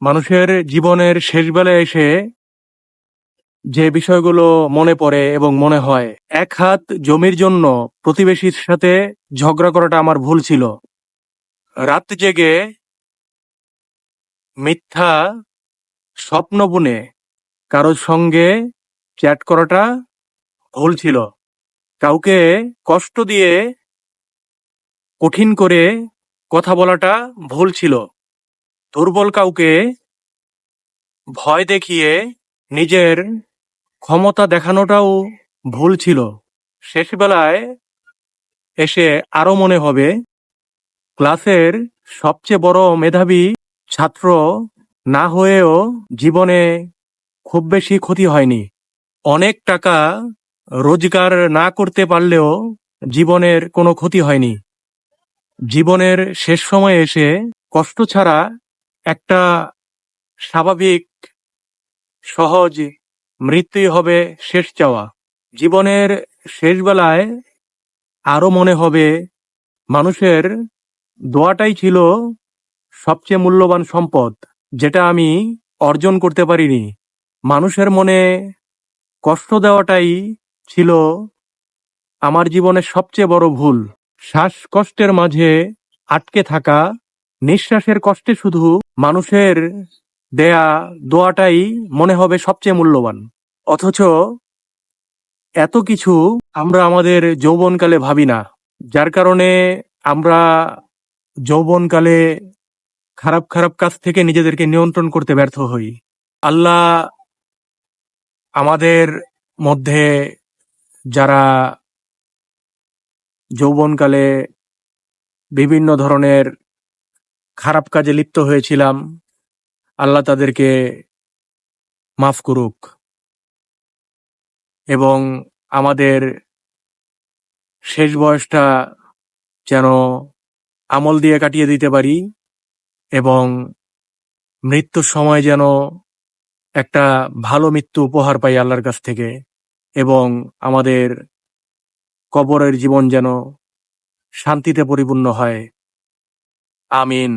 মানুষের জীবনের শেষ বেলায় এসে যে বিষয়গুলো মনে পড়ে এবং মনে হয়, এক হাত জমির জন্য প্রতিবেশীর সাথে ঝগড়া করাটা আমার ভুল ছিল। রাত জেগে মিথ্যা স্বপ্ন বুনে কারোর সঙ্গে চ্যাট করাটা ভুল ছিল। কাউকে কষ্ট দিয়ে কঠিন করে কথা বলাটা ভুল ছিল। দুর্বল কাউকে ভয় দেখিয়ে নিজের ক্ষমতা দেখানোটাও ভুল ছিল। শেষ বেলায় এসে আরো মনে হবে, ক্লাসের সবচেয়ে বড় মেধাবী ছাত্র না হয়েও জীবনে খুব বেশি ক্ষতি হয়নি। অনেক টাকা রোজগার না করতে পারলেও জীবনের কোনো ক্ষতি হয়নি। জীবনের শেষ সময়ে এসে কষ্ট ছাড়া একটা স্বাভাবিক সহজ মৃত্যুই হবে শেষ চাওয়া। জীবনের শেষ বেলায় আরো মনে হবে, মানুষের দোয়াটাই ছিল সবচেয়ে মূল্যবান সম্পদ, যেটা আমি অর্জন করতে পারিনি। মানুষের মনে কষ্ট দেওয়াটাই ছিল আমার জীবনের সবচেয়ে বড় ভুল। শ্বাসকষ্টের মাঝে আটকে থাকা, নিঃশ্বাসের কষ্টে শুধু মানুষের দেয়া দোয়াটাই মনে হবে সবচেয়ে মূল্যবান। অথচ এত কিছু আমরা আমাদের যৌবনকালে ভাবি না, যার কারণে আমরা যৌবনকালে খারাপ খারাপ কাজ থেকে নিজেদেরকে নিয়ন্ত্রণ করতে ব্যর্থ হই। আল্লাহ আমাদের মধ্যে যারা যৌবনকালে বিভিন্ন ধরনের খারাপ কাজে লিপ্ত হয়েছিলাম, আল্লাহ তাদেরকে মাফ করুক এবং আমাদের শেষ বয়সটা যেন আমল দিয়ে কাটিয়ে দিতে পারি এবং মৃত্যুর সময় যেন একটা ভালো মৃত্যু উপহার পাই আল্লাহর কাছ থেকে, এবং আমাদের কবরের জীবন যেন শান্তিতে পরিপূর্ণ হয়। আমিন।